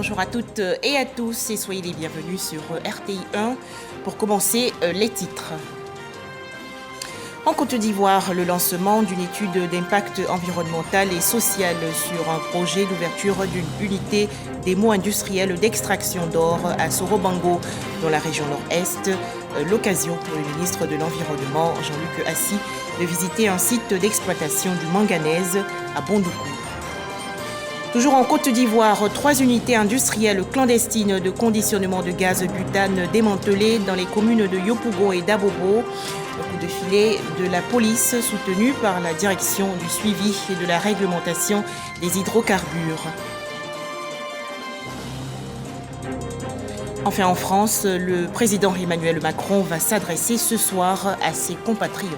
Bonjour à toutes et à tous et soyez les bienvenus sur RTI 1 pour commencer les titres. En Côte d'Ivoire, le lancement d'une étude d'impact environnemental et social sur un projet d'ouverture d'une unité démo industrielle d'extraction d'or à Sorobango, dans la région nord-est. L'occasion pour le ministre de l'Environnement, Jean-Luc Assi, de visiter un site d'exploitation du manganèse à Bondoukou. Toujours en Côte d'Ivoire, 3 unités industrielles clandestines de conditionnement de gaz butane démantelées dans les communes de Yopougon et d'Abobo. Un coup de filet de la police soutenu par la direction du suivi et de la réglementation des hydrocarbures. Enfin, en France, le président Emmanuel Macron va s'adresser ce soir à ses compatriotes.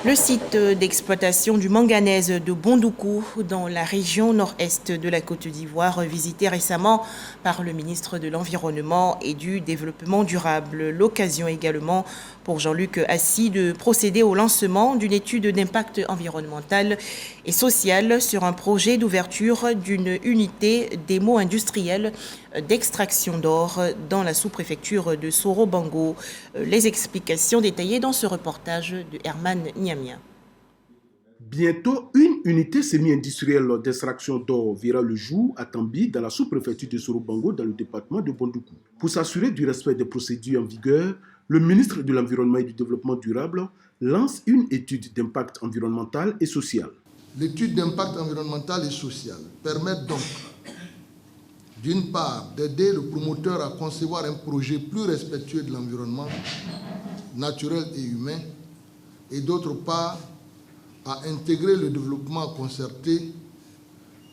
Le site d'exploitation du manganèse de Bondoukou, dans la région nord-est de la Côte d'Ivoire, visité récemment par le ministre de l'Environnement et du Développement durable. L'occasion également pour Jean-Luc Assi de procéder au lancement d'une étude d'impact environnemental et social sur un projet d'ouverture d'une unité démo industrielle d'extraction d'or dans la sous-préfecture de Sorobango. Les explications détaillées dans ce reportage de Herman Niamia. Bientôt, une unité semi-industrielle d'extraction d'or verra le jour à Tambi, dans la sous-préfecture de Sorobango, dans le département de Bondoukou. Pour s'assurer du respect des procédures en vigueur, le ministre de l'Environnement et du Développement durable lance une étude d'impact environnemental et social. L'étude d'impact environnemental et social permet donc, d'une part, d'aider le promoteur à concevoir un projet plus respectueux de l'environnement naturel et humain, et d'autre part, à intégrer le développement concerté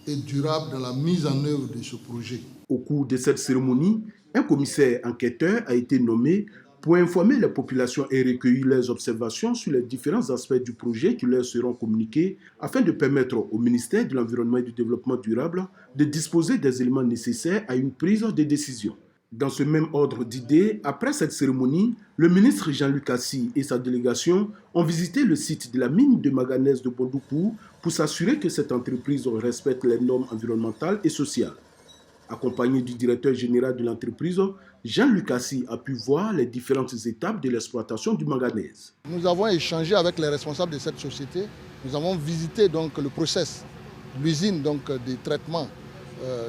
et durable dans la mise en œuvre de ce projet. Au cours de cette cérémonie, un commissaire enquêteur a été nommé pour informer les populations et recueillir leurs observations sur les différents aspects du projet qui leur seront communiqués afin de permettre au ministère de l'Environnement et du Développement durable de disposer des éléments nécessaires à une prise de décision. Dans ce même ordre d'idées, après cette cérémonie, le ministre Jean-Luc Assi et sa délégation ont visité le site de la mine de manganèse de Bondoukou pour s'assurer que cette entreprise respecte les normes environnementales et sociales. Accompagné du directeur général de l'entreprise, Jean-Luc Assi a pu voir les différentes étapes de l'exploitation du manganèse. Nous avons échangé avec les responsables de cette société. Nous avons visité donc le process, l'usine donc des traitements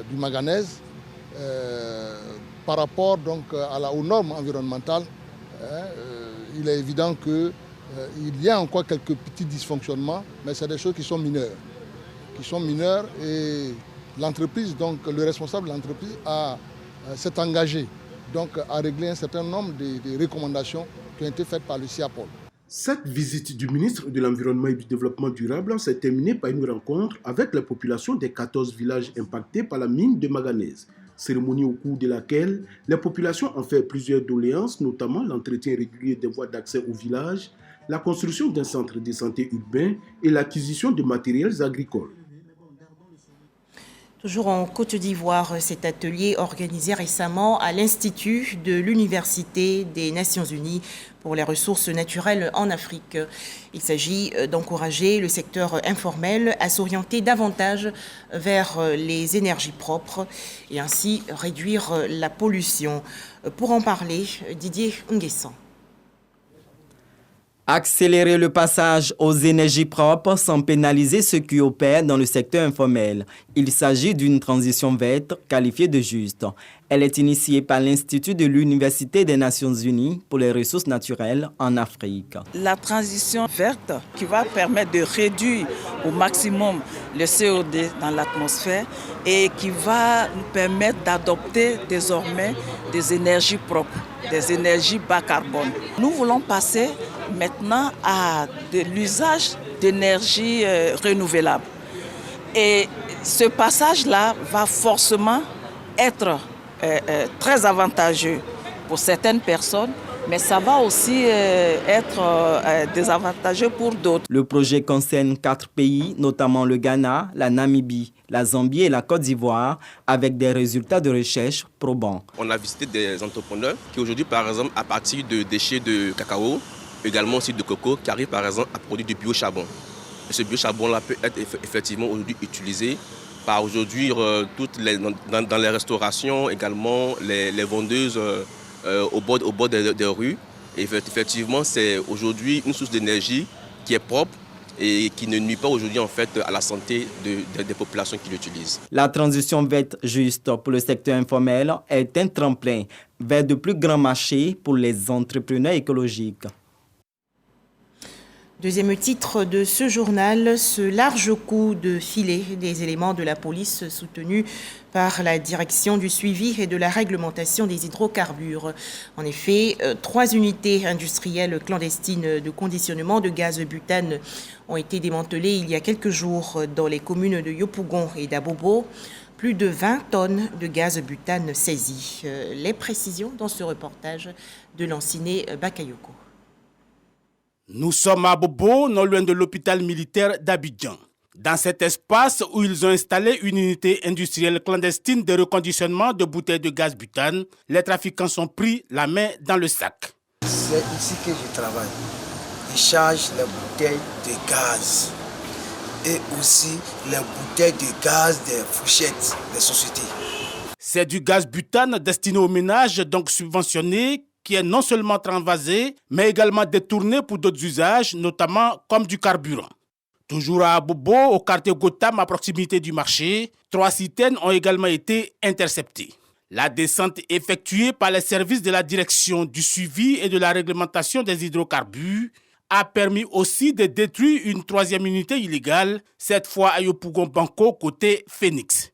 du manganèse par rapport donc aux normes environnementales. Il est évident qu'il y a encore quelques petits dysfonctionnements, mais c'est des choses qui sont mineures et l'entreprise, donc le responsable de l'entreprise s'est engagé donc à régler un certain nombre de recommandations qui ont été faites par le CIAPOL. Cette visite du ministre de l'Environnement et du Développement durable s'est terminée par une rencontre avec la population des 14 villages impactés par la mine de manganèse. Cérémonie au cours de laquelle les populations ont fait plusieurs doléances, notamment l'entretien régulier des voies d'accès au village, la construction d'un centre de santé urbain et l'acquisition de matériels agricoles. Toujours en Côte d'Ivoire, cet atelier organisé récemment à l'Institut de l'Université des Nations Unies pour les ressources naturelles en Afrique. Il s'agit d'encourager le secteur informel à s'orienter davantage vers les énergies propres et ainsi réduire la pollution. Pour en parler, Didier Nguessan. Accélérer le passage aux énergies propres sans pénaliser ceux qui opèrent dans le secteur informel. Il s'agit d'une transition verte qualifiée de juste. Elle est initiée par l'Institut de l'Université des Nations Unies pour les ressources naturelles en Afrique. La transition verte qui va permettre de réduire au maximum le CO2 dans l'atmosphère et qui va nous permettre d'adopter désormais des énergies propres, des énergies bas carbone. Nous voulons passer maintenant à de l'usage d'énergie renouvelable. Et ce passage-là va forcément être très avantageux pour certaines personnes, mais ça va aussi être désavantageux pour d'autres. Le projet concerne 4 pays, notamment le Ghana, la Namibie, la Zambie et la Côte d'Ivoire, avec des résultats de recherche probants. On a visité des entrepreneurs qui aujourd'hui, par exemple, à partir de déchets de cacao, également aussi de coco, qui arrivent par exemple à produire du biocharbon. ce biocharbon-là peut être effectivement aujourd'hui utilisé par aujourd'hui dans les restaurations, également les vendeuses au bord des rues. Et effectivement, c'est aujourd'hui une source d'énergie qui est propre et qui ne nuit pas aujourd'hui en fait à la santé des populations qui l'utilisent. La transition verte juste pour le secteur informel est un tremplin vers de plus grands marchés pour les entrepreneurs écologiques. Deuxième titre de ce journal, ce large coup de filet des éléments de la police soutenus par la direction du suivi et de la réglementation des hydrocarbures. En effet, 3 unités industrielles clandestines de conditionnement de gaz butane ont été démantelées il y a quelques jours dans les communes de Yopougon et d'Abobo. Plus de 20 tonnes de gaz butane saisies. Les précisions dans ce reportage de Lanciné Bakayoko. Nous sommes à Bobo, non loin de l'hôpital militaire d'Abidjan. Dans cet espace où ils ont installé une unité industrielle clandestine de reconditionnement de bouteilles de gaz butane, les trafiquants sont pris la main dans le sac. C'est ici que je travaille. Ils chargent les bouteilles de gaz et aussi les bouteilles de gaz des fourchettes des sociétés. C'est du gaz butane destiné aux ménages, donc subventionné, qui est non seulement transvasé, mais également détourné pour d'autres usages, notamment comme du carburant. Toujours à Abobo, au quartier Gotham, à proximité du marché, 3 citernes ont également été interceptées. La descente effectuée par les services de la direction du suivi et de la réglementation des hydrocarbures a permis aussi de détruire une 3e unité illégale, cette fois à Yopougon Banco, côté Phoenix.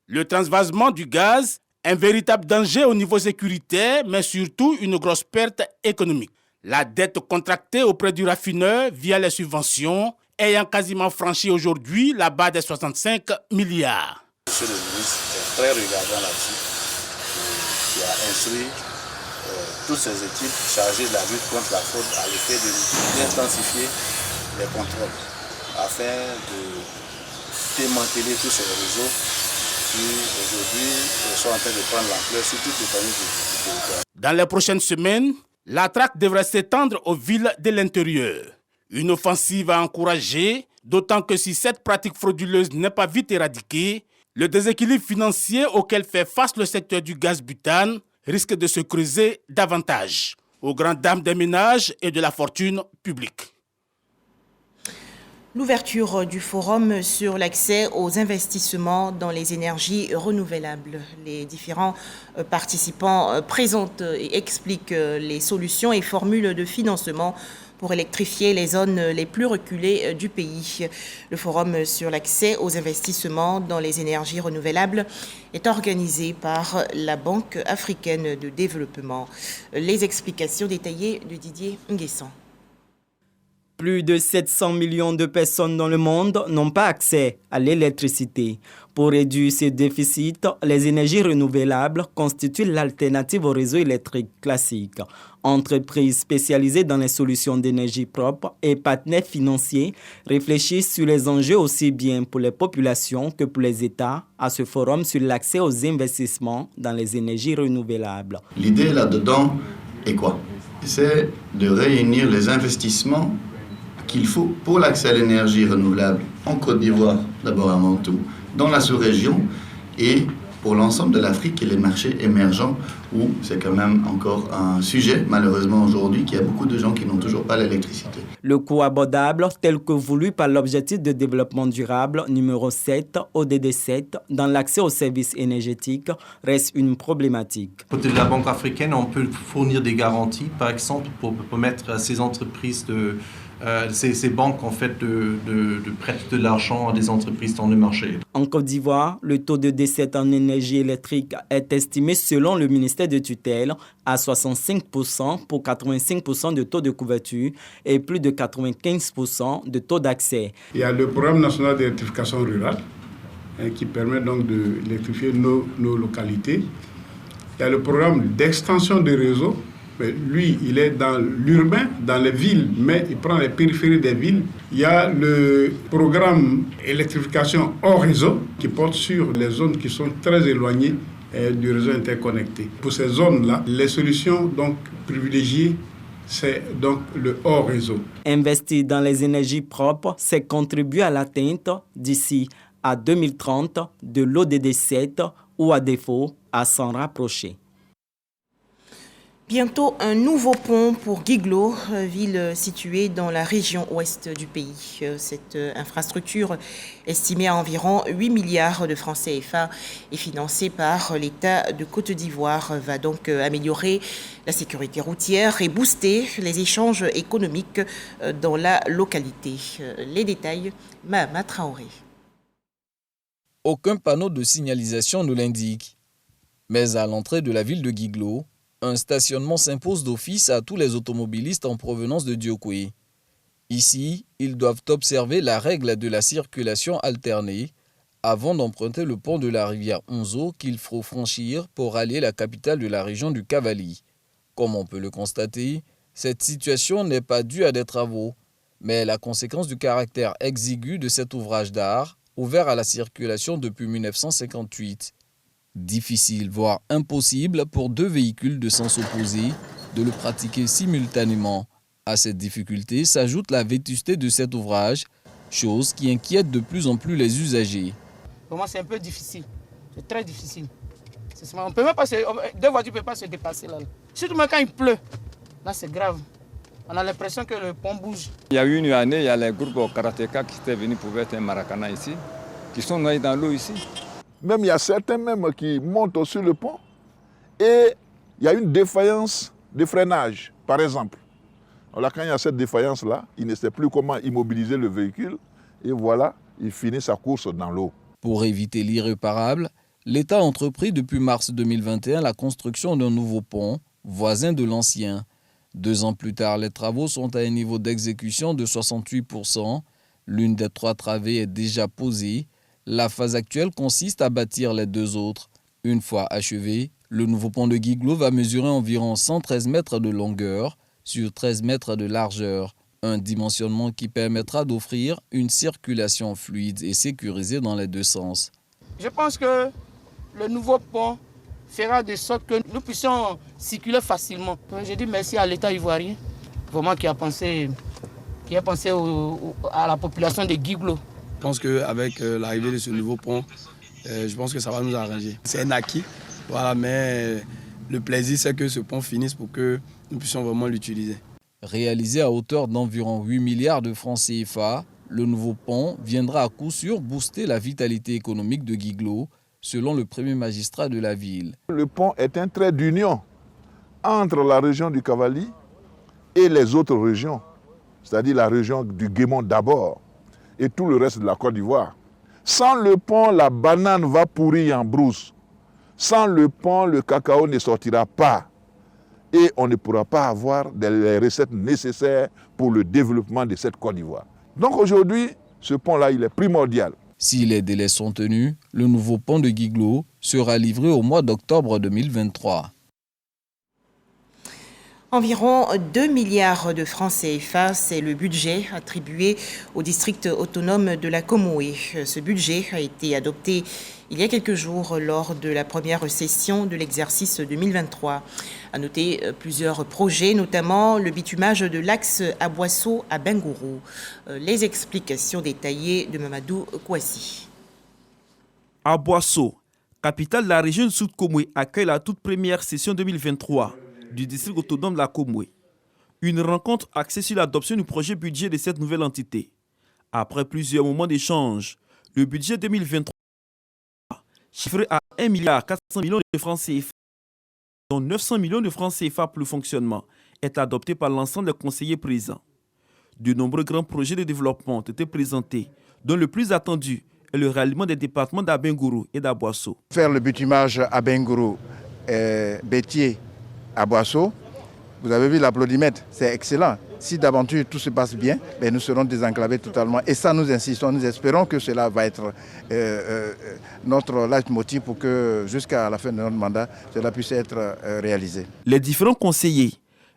Le transvasement du gaz, un véritable danger au niveau sécuritaire, mais surtout une grosse perte économique. La dette contractée auprès du raffineur via les subventions ayant quasiment franchi aujourd'hui la barre des 65 milliards. Monsieur le ministre est très regardant là-dessus, qui a instruit toutes ces équipes chargées de la lutte contre la fraude à l'effet d'intensifier les contrôles afin de démanteler tous ces réseaux qui aujourd'hui sont en train de prendre l'ampleur sur toute l'étendue du territoire. Dans les prochaines semaines, la traque devrait s'étendre aux villes de l'intérieur. Une offensive à encourager, d'autant que si cette pratique frauduleuse n'est pas vite éradiquée, le déséquilibre financier auquel fait face le secteur du gaz butane risque de se creuser davantage, aux grandes dames des ménages et de la fortune publique. L'ouverture du forum sur l'accès aux investissements dans les énergies renouvelables. Les différents participants présentent et expliquent les solutions et formules de financement pour électrifier les zones les plus reculées du pays. Le forum sur l'accès aux investissements dans les énergies renouvelables est organisé par la Banque africaine de développement. Les explications détaillées de Didier Nguessan. Plus de 700 millions de personnes dans le monde n'ont pas accès à l'électricité. Pour réduire ces déficits, les énergies renouvelables constituent l'alternative au réseau électrique classique. Entreprises spécialisées dans les solutions d'énergie propre et partenaires financiers réfléchissent sur les enjeux aussi bien pour les populations que pour les États à ce forum sur l'accès aux investissements dans les énergies renouvelables. L'idée là-dedans est quoi? C'est de réunir les investissements qu'il faut pour l'accès à l'énergie renouvelable en Côte d'Ivoire, d'abord avant tout, dans la sous-région et pour l'ensemble de l'Afrique et les marchés émergents où c'est quand même encore un sujet, malheureusement aujourd'hui, qu'il y a beaucoup de gens qui n'ont toujours pas l'électricité. Le coût abordable, tel que voulu par l'objectif de développement durable numéro 7, ODD 7, dans l'accès aux services énergétiques, reste une problématique. Côté de la Banque africaine, on peut fournir des garanties, par exemple, pour permettre à ces entreprises ces banques en fait de prêter de l'argent à des entreprises dans le marché. En Côte d'Ivoire, le taux de décès en énergie électrique est estimé selon le ministère de tutelle à 65% pour 85% de taux de couverture et plus de 95% de taux d'accès. Il y a le programme national d'électrification rurale qui permet donc d'électrifier nos localités. Il y a le programme d'extension des réseaux. Lui, il est dans l'urbain, dans les villes, mais il prend les périphéries des villes. Il y a le programme électrification hors réseau qui porte sur les zones qui sont très éloignées du réseau interconnecté. Pour ces zones-là, les solutions donc privilégiées c'est donc le hors réseau. Investir dans les énergies propres, c'est contribuer à l'atteinte d'ici à 2030 de l'ODD 7 ou à défaut à s'en rapprocher. Bientôt un nouveau pont pour Guiglo, ville située dans la région ouest du pays. Cette infrastructure, estimée à environ 8 milliards de francs CFA et financée par l'État de Côte d'Ivoire, va donc améliorer la sécurité routière et booster les échanges économiques dans la localité. Les détails, Mahama Traoré. Aucun panneau de signalisation ne l'indique. Mais à l'entrée de la ville de Guiglo, un stationnement s'impose d'office à tous les automobilistes en provenance de Diokwe. Ici, ils doivent observer la règle de la circulation alternée avant d'emprunter le pont de la rivière Onzo qu'il faut franchir pour allier la capitale de la région du Cavali. Comme on peut le constater, cette situation n'est pas due à des travaux, mais la conséquence du caractère exigu de cet ouvrage d'art, ouvert à la circulation depuis 1958. Difficile, voire impossible pour deux véhicules de sens opposé de le pratiquer simultanément. À cette difficulté s'ajoute la vétusté de cet ouvrage, chose qui inquiète de plus en plus les usagers. Pour moi, c'est un peu difficile. C'est très difficile. On peut même pas deux voitures ne peuvent pas se dépasser là. Surtout quand il pleut. Là, c'est grave. On a l'impression que le pont bouge. Il y a eu une année, il y a les groupes karatéka qui étaient venus pour faire un maracana ici, qui sont noyés dans l'eau ici. Même il y a certains même qui montent sur le pont et il y a une défaillance de freinage, par exemple. Alors quand il y a cette défaillance-là, il ne sait plus comment immobiliser le véhicule et voilà, il finit sa course dans l'eau. Pour éviter l'irréparable, l'État a entrepris depuis mars 2021 la construction d'un nouveau pont, voisin de l'ancien. 2 ans plus tard, les travaux sont à un niveau d'exécution de 68%. L'une des 3 travées est déjà posée. La phase actuelle consiste à bâtir les 2 autres. Une fois achevé, le nouveau pont de Guiglo va mesurer environ 113 mètres de longueur sur 13 mètres de largeur. Un dimensionnement qui permettra d'offrir une circulation fluide et sécurisée dans les 2 sens. Je pense que le nouveau pont fera de sorte que nous puissions circuler facilement. Je dis merci à l'État ivoirien, vraiment qui a pensé à la population de Guiglo. Je pense qu'avec l'arrivée de ce nouveau pont, je pense que ça va nous arranger. C'est un acquis, voilà, mais le plaisir c'est que ce pont finisse pour que nous puissions vraiment l'utiliser. Réalisé à hauteur d'environ 8 milliards de francs CFA, le nouveau pont viendra à coup sûr booster la vitalité économique de Guiglo, selon le premier magistrat de la ville. Le pont est un trait d'union entre la région du Cavali et les autres régions, c'est-à-dire la région du Guémon d'abord et tout le reste de la Côte d'Ivoire. Sans le pont, la banane va pourrir en brousse. Sans le pont, le cacao ne sortira pas. Et on ne pourra pas avoir les recettes nécessaires pour le développement de cette Côte d'Ivoire. Donc aujourd'hui, ce pont-là, il est primordial. Si les délais sont tenus, le nouveau pont de Guiglo sera livré au mois d'octobre 2023. Environ 2 milliards de francs CFA, c'est le budget attribué au district autonome de la Comoé. Ce budget a été adopté il y a quelques jours lors de la première session de l'exercice 2023. À noter plusieurs projets, notamment le bitumage de l'axe Aboisseau à Bengourou. Les explications détaillées de Mamadou Kouassi. Aboisseau, capitale de la région Sud-Comoé, accueille la toute première session 2023 du district autonome de la Comoé. Une rencontre axée sur l'adoption du projet budget de cette nouvelle entité. Après plusieurs moments d'échange, le budget 2023, chiffré à 1,4 milliard de francs CFA, dont 900 millions de francs CFA pour le fonctionnement, est adopté par l'ensemble des conseillers présents. De nombreux grands projets de développement ont été présentés, dont le plus attendu est le ralliement des départements d'Abengourou et d'Aboisseau. Faire le bitumage à Bengourou, Bétier, Aboisseau, vous avez vu l'applaudimètre, c'est excellent. Si d'aventure tout se passe bien, nous serons désenclavés totalement. Et ça, nous insistons, nous espérons que cela va être notre leitmotiv pour que jusqu'à la fin de notre mandat, cela puisse être réalisé. Les différents conseillers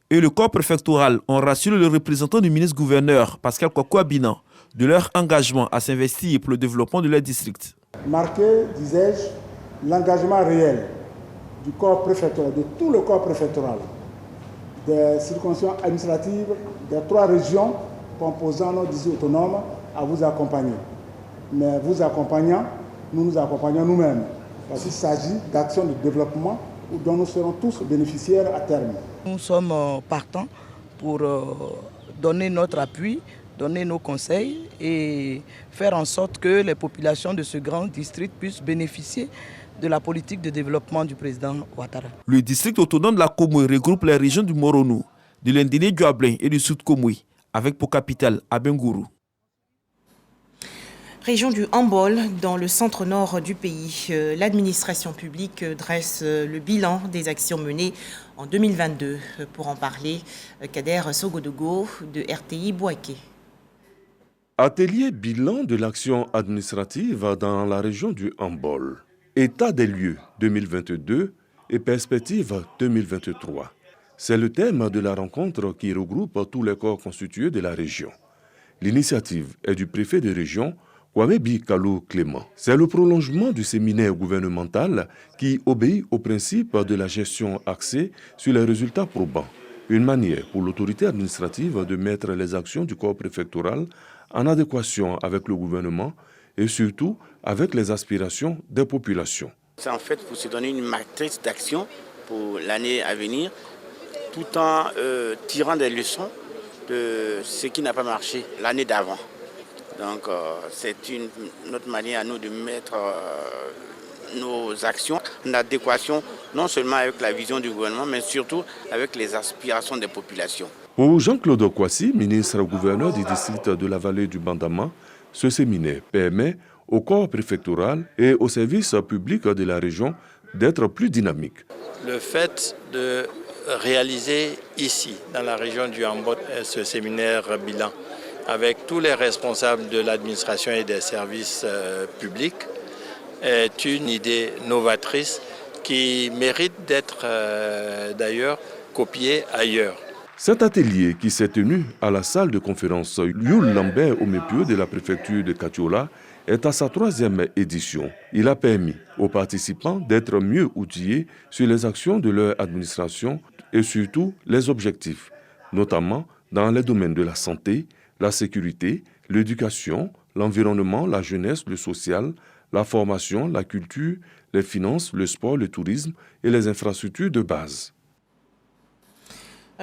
et le corps préfectoral ont rassuré le représentant du ministre-gouverneur, Pascal Kwakwa-Binan, de leur engagement à s'investir pour le développement de leur district. Marquer, disais-je, l'engagement réel du corps préfectoral, de tout le corps préfectoral, des circonscriptions administratives des 3 régions composant nos districts autonomes à vous accompagner. Mais vous accompagnant, nous nous accompagnons nous-mêmes. Parce qu'il s'agit d'actions de développement dont nous serons tous bénéficiaires à terme. Nous sommes partants pour donner notre appui, donner nos conseils et faire en sorte que les populations de ce grand district puissent bénéficier de la politique de développement du président Ouattara. Le district autonome de la Comoé regroupe les régions du Moronou, du Lendiné, du Ablin et du Sud Comoé, avec pour capitale Abengourou. Région du Hambol, dans le centre-nord du pays, l'administration publique dresse le bilan des actions menées en 2022. Pour en parler, Kader Sogodogo de RTI Bouaké. Atelier bilan de l'action administrative dans la région du Hambol. État des lieux 2022 et perspective 2023. C'est le thème de la rencontre qui regroupe tous les corps constitués de la région. L'initiative est du préfet de région, Kwamebi Kalou Clément. C'est le prolongement du séminaire gouvernemental qui obéit au principe de la gestion axée sur les résultats probants. Une manière pour l'autorité administrative de mettre les actions du corps préfectoral en adéquation avec le gouvernement et surtout avec les aspirations des populations. C'est en fait pour se donner une matrice d'action pour l'année à venir, tout en tirant des leçons de ce qui n'a pas marché l'année d'avant. Donc c'est notre manière à nous de mettre nos actions en adéquation non seulement avec la vision du gouvernement, mais surtout avec les aspirations des populations. Pour Jean-Claude Kwasi, ministre-gouverneur du district de la vallée du Bandama, ce séminaire permet au corps préfectoral et aux services publics de la région d'être plus dynamiques. Le fait de réaliser ici, dans la région du Hambol, ce séminaire bilan, avec tous les responsables de l'administration et des services publics, est une idée novatrice qui mérite d'être d'ailleurs copiée ailleurs. Cet atelier qui s'est tenu à la salle de conférence Yul Lambert Omepio de la préfecture de Katiola est à sa 3e édition. Il a permis aux participants d'être mieux outillés sur les actions de leur administration et surtout les objectifs, notamment dans les domaines de la santé, la sécurité, l'éducation, l'environnement, la jeunesse, le social, la formation, la culture, les finances, le sport, le tourisme et les infrastructures de base.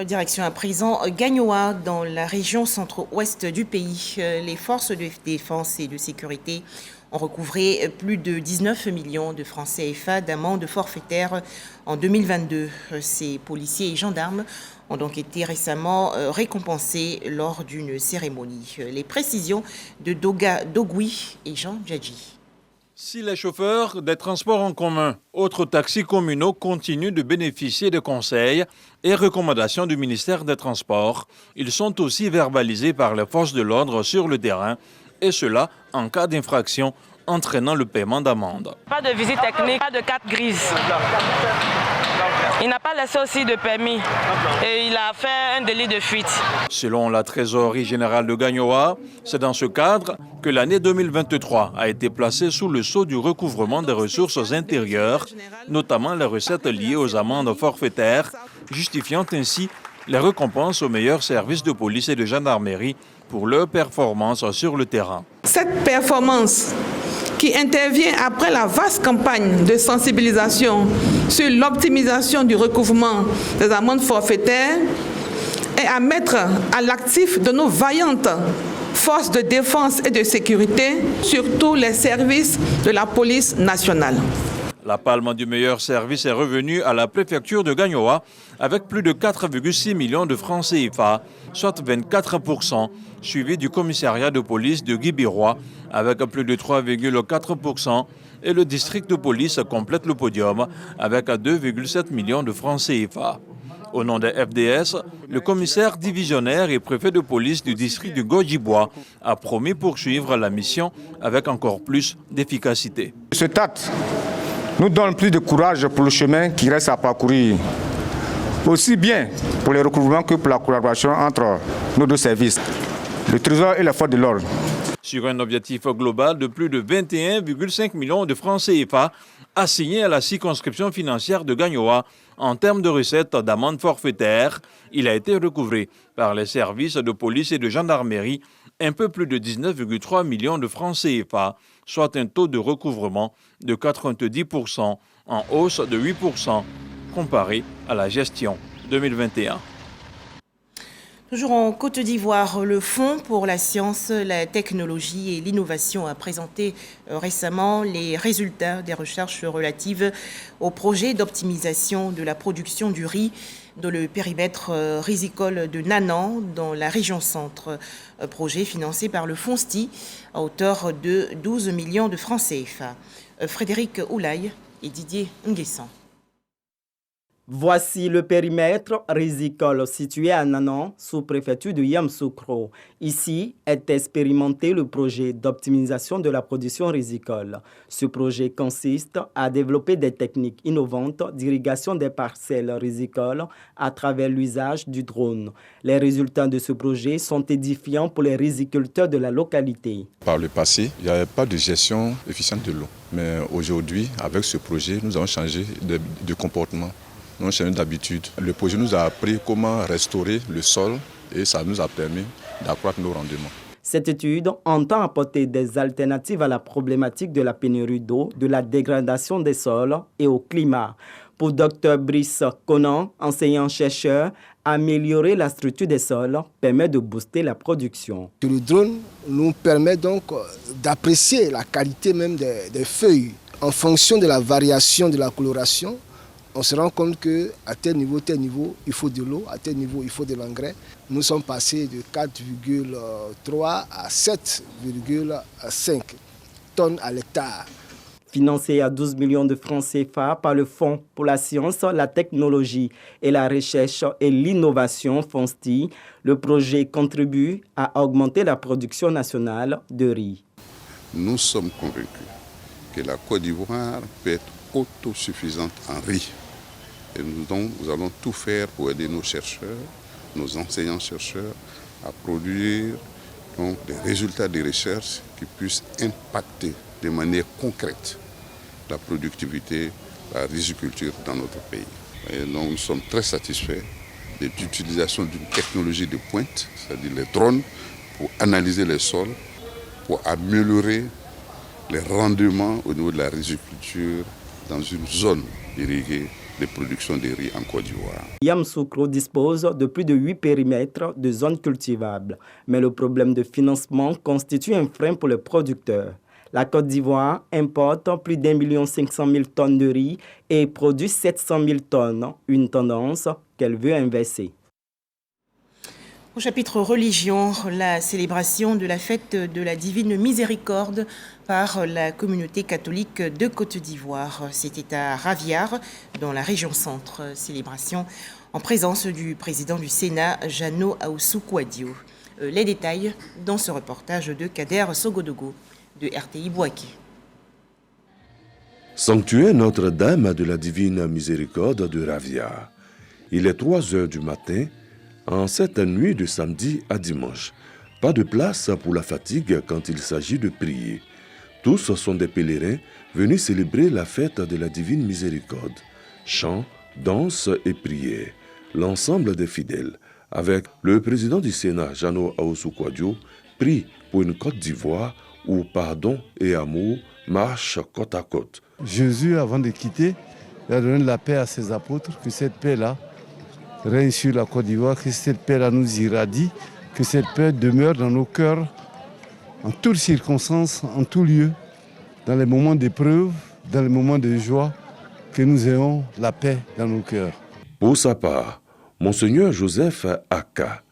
Direction à présent Gagnoa, dans la région centre-ouest du pays. Les forces de défense et de sécurité ont recouvré plus de 19 millions de francs CFA d'amende forfaitaire en 2022. Ces policiers et gendarmes ont donc été récemment récompensés lors d'une cérémonie. Les précisions de Doga Dogui et Jean Djadji. Si les chauffeurs des transports en commun, autres taxis communaux continuent de bénéficier de conseils et recommandations du ministère des Transports, ils sont aussi verbalisés par les forces de l'ordre sur le terrain, et cela en cas d'infraction entraînant le paiement d'amende. Pas de visite technique, pas de carte grise. Il n'a pas laissé aussi de permis et il a fait un délit de fuite. Selon la trésorerie générale de Gagnoa, c'est dans ce cadre que l'année 2023 a été placée sous le sceau du recouvrement des ressources intérieures, notamment les recettes liées aux amendes forfaitaires, justifiant ainsi les récompenses aux meilleurs services de police et de gendarmerie pour leur performance sur le terrain. Cette performance qui intervient après la vaste campagne de sensibilisation sur l'optimisation du recouvrement des amendes forfaitaires est à mettre à l'actif de nos vaillantes forces de défense et de sécurité, surtout les services de la police nationale. La palme du meilleur service est revenue à la préfecture de Gagnoa avec plus de 4,6 millions de francs CFA, soit 24%, suivi du commissariat de police de Guibirois avec plus de 3,4% et le district de police complète le podium avec 2,7 millions de francs CFA. Au nom des FDS, le commissaire divisionnaire et préfet de police du district de Gojibois a promis poursuivre la mission avec encore plus d'efficacité. Cet acte nous donne plus de courage pour le chemin qui reste à parcourir, aussi bien pour les recouvrements que pour la collaboration entre nos deux services, le Trésor et la force de l'ordre. sur un objectif global de plus de 21,5 millions de francs CFA assignés à la circonscription financière de Gagnoa. En termes de recettes d'amende forfaitaire, il a été recouvré par les services de police et de gendarmerie un peu plus de 19,3 millions de francs CFA, soit un taux de recouvrement de 90%, en hausse de 8% comparé à la gestion 2021. Toujours en Côte d'Ivoire, le Fonds pour la science, la technologie et l'innovation a présenté récemment les résultats des recherches relatives au projet d'optimisation de la production du riz dans le périmètre risicole de Nanan, dans la région centre. Projet financé par le FONSTI à hauteur de 12 millions de francs CFA. Frédéric Oulaye et Didier Nguessan. Voici le périmètre risicole situé à Nanan, sous-préfecture de Yamoussoukro. Ici est expérimenté le projet d'optimisation de la production risicole. Ce projet consiste à développer des techniques innovantes d'irrigation des parcelles rizicoles à travers l'usage du drone. Les résultats de ce projet sont édifiants pour les riziculteurs de la localité. Par le passé, il n'y avait pas de gestion efficiente de l'eau. Mais aujourd'hui, avec ce projet, nous avons changé de comportement. Nous avons changé d'habitude. Le projet nous a appris comment restaurer le sol et ça nous a permis d'accroître nos rendements. Cette étude entend apporter des alternatives à la problématique de la pénurie d'eau, de la dégradation des sols et au climat. Pour Dr Brice Conan, enseignant-chercheur, améliorer la structure des sols permet de booster la production. Le drone nous permet donc d'apprécier la qualité même des feuilles. En fonction de la variation de la coloration, on se rend compte qu'à tel niveau, il faut de l'eau, à tel niveau, il faut de l'engrais. Nous sommes passés de 4,3 à 7,5 tonnes à l'hectare. Financé à 12 millions de francs CFA par le Fonds pour la science, la technologie et la recherche et l'innovation FONSTI, le projet contribue à augmenter la production nationale de riz. Nous sommes convaincus que la Côte d'Ivoire peut être autosuffisante en riz. Et nous allons tout faire pour aider nos chercheurs, nos enseignants-chercheurs à produire donc, des résultats de recherche qui puissent impacter de manière concrète la productivité, la riziculture dans notre pays. Et donc nous sommes très satisfaits de l'utilisation d'une technologie de pointe, c'est-à-dire les drones, pour analyser les sols, pour améliorer les rendements au niveau de la riziculture dans une zone irriguée de production de riz en Côte d'Ivoire. Yamoussoukro dispose de plus de 8 périmètres de zones cultivables, mais le problème de financement constitue un frein pour les producteurs. La Côte d'Ivoire importe plus d'1,5 million de tonnes de riz et produit 700 000 tonnes, une tendance qu'elle veut inverser. Au chapitre religion, la célébration de la fête de la Divine Miséricorde par la communauté catholique de Côte d'Ivoire. C'était à Raviard, dans la région centre. Célébration en présence du président du Sénat, Jano Aoussou-Kouadio. Les détails dans ce reportage de Kader Sogodogo de RTI Bouaké. Sanctuaire Notre-Dame de la Divine Miséricorde de Raviard. Il est 3 heures du matin. En cette nuit de samedi à dimanche, pas de place pour la fatigue quand il s'agit de prier. Tous sont des pèlerins venus célébrer la fête de la Divine Miséricorde. Chants, danses et prières. L'ensemble des fidèles, avec le président du Sénat, Jano Aoussou-Kouadio, prie pour une Côte d'Ivoire où pardon et amour marchent côte à côte. Jésus, avant de quitter, il a donné la paix à ses apôtres, que cette paix-là règne sur la Côte d'Ivoire, que cette paix-là nous irradie, que cette paix demeure dans nos cœurs, en toutes circonstances, en tout lieu, dans les moments d'épreuve, dans les moments de joie, que nous ayons la paix dans nos cœurs. Pour sa part, Monseigneur Joseph Aka,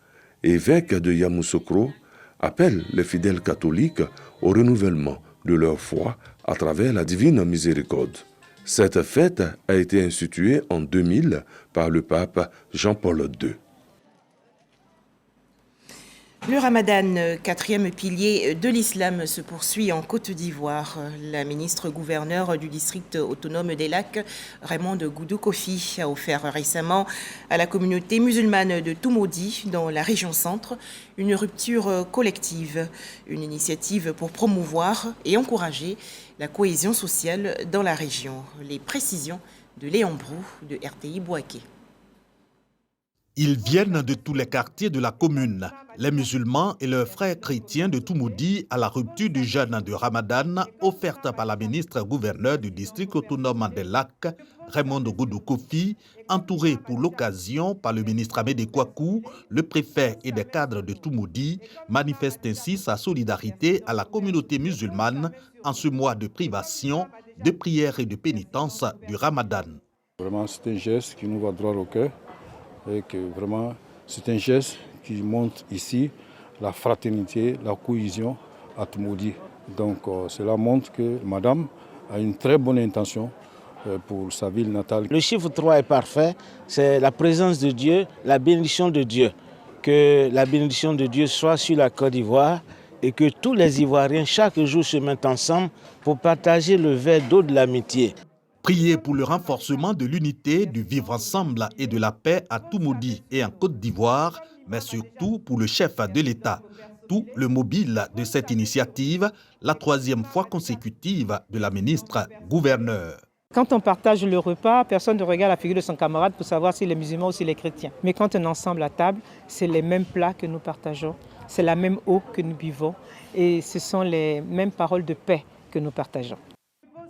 évêque de Yamoussoukro, appelle les fidèles catholiques au renouvellement de leur foi à travers la Divine Miséricorde. Cette fête a été instituée en 2000 par le pape Jean-Paul II. Le Ramadan, quatrième pilier de l'islam, se poursuit en Côte d'Ivoire. La ministre-gouverneure du district autonome des Lacs, Raymond Goudou Kofi, a offert récemment à la communauté musulmane de Toumoudi, dans la région centre, une rupture collective, une initiative pour promouvoir et encourager la cohésion sociale dans la région. Les précisions de Léon Brou de RTI Bouaké. Ils viennent de tous les quartiers de la commune, les musulmans et leurs frères chrétiens de Toumoudi à la rupture du jeûne de Ramadan offerte par la ministre-gouverneure du district autonome des Lacs, Raymond Goudou Kofi, entouré pour l'occasion par le ministre Amédée Kouakou, le préfet et des cadres de Toumoudi, manifeste ainsi sa solidarité à la communauté musulmane en ce mois de privation, de prière et de pénitence du Ramadan. Vraiment, c'est un geste qui nous va droit au cœur. Et que vraiment, c'est un geste qui montre ici la fraternité, la cohésion à Toumoudi. Donc cela montre que madame a une très bonne intention pour sa ville natale. Le chiffre 3 est parfait, c'est la présence de Dieu, la bénédiction de Dieu. Que la bénédiction de Dieu soit sur la Côte d'Ivoire et que tous les Ivoiriens chaque jour se mettent ensemble pour partager le verre d'eau de l'amitié. Prier pour le renforcement de l'unité, du vivre ensemble et de la paix à Toumoudi et en Côte d'Ivoire, mais surtout pour le chef de l'État. Tout le mobile de cette initiative, la troisième fois consécutive de la ministre-gouverneure. Quand on partage le repas, personne ne regarde la figure de son camarade pour savoir s'il est musulman ou s'il est chrétien. Mais quand on est ensemble à table, c'est les mêmes plats que nous partageons, c'est la même eau que nous buvons et ce sont les mêmes paroles de paix que nous partageons.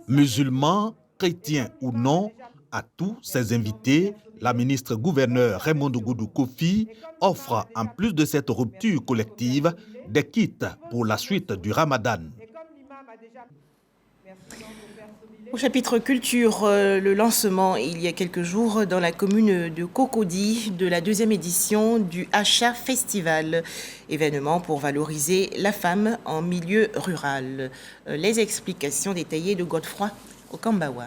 Musulmans, chrétiens ou non, à tous ces invités, la ministre-gouverneure Raymond Goudou Kofi offre, en plus de cette rupture collective, des kits pour la suite du Ramadan. Au chapitre culture, le lancement il y a quelques jours dans la commune de Cocody de la deuxième édition du Acha Festival, événement pour valoriser la femme en milieu rural. Les explications détaillées de Godefroy Okambawa.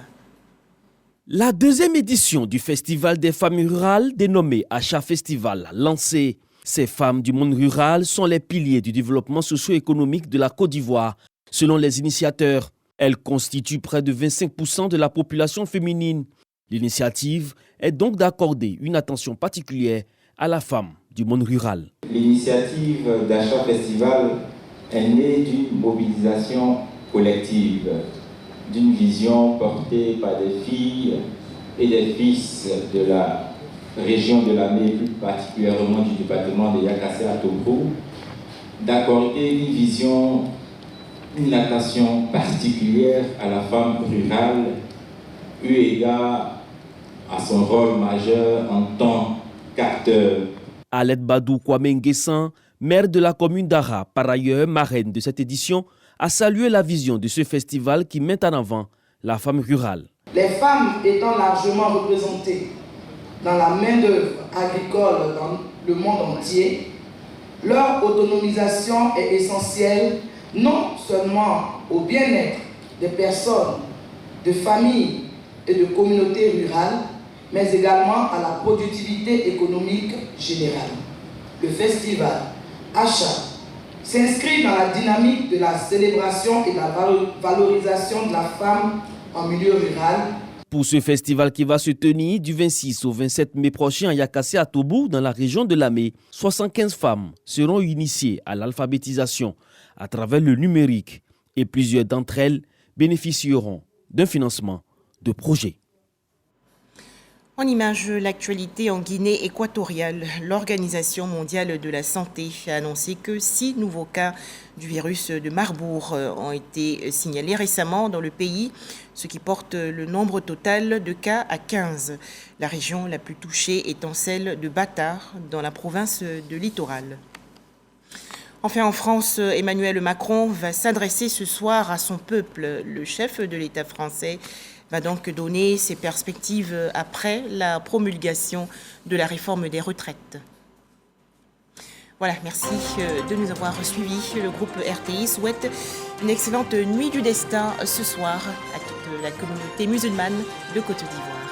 La deuxième édition du Festival des femmes rurales, dénommé Acha Festival, lancé. Ces femmes du monde rural sont les piliers du développement socio-économique de la Côte d'Ivoire. Selon les initiateurs, elles constituent près de 25% de la population féminine. L'initiative est donc d'accorder une attention particulière à la femme du monde rural. L'initiative d'Acha Festival est née d'une mobilisation collective, d'une vision portée par des filles et des fils de la région de Lamé, plus particulièrement du département de Yakassé à Togo, d'accorder une vision, une attention particulière à la femme rurale, eu égard à son rôle majeur en tant qu'acteur. Alette Badou Kwame Nguessan, maire de la commune d'Ara, par ailleurs marraine de cette édition, a salué la vision de ce festival qui met en avant la femme rurale. Les femmes étant largement représentées dans la main-d'œuvre agricole dans le monde entier, leur autonomisation est essentielle non seulement au bien-être des personnes, de familles et de communautés rurales, mais également à la productivité économique générale. Le festival Acha s'inscrit dans la dynamique de la célébration et de la valorisation de la femme en milieu rural. Pour ce festival qui va se tenir du 26 au 27 mai prochain à Yakassé à Tobo, dans la région de Lamé, 75 femmes seront initiées à l'alphabétisation à travers le numérique et plusieurs d'entre elles bénéficieront d'un financement de projet. En image, l'actualité en Guinée équatoriale, l'Organisation mondiale de la santé a annoncé que 6 nouveaux cas du virus de Marbourg ont été signalés récemment dans le pays, ce qui porte le nombre total de cas à 15. La région la plus touchée étant celle de Batar, dans la province de Littoral. Enfin, en France, Emmanuel Macron va s'adresser ce soir à son peuple. Le chef de l'État français va donc donner ses perspectives après la promulgation de la réforme des retraites. Voilà, merci de nous avoir suivis. Le groupe RTI souhaite une excellente nuit du destin ce soir à toute la communauté musulmane de Côte d'Ivoire.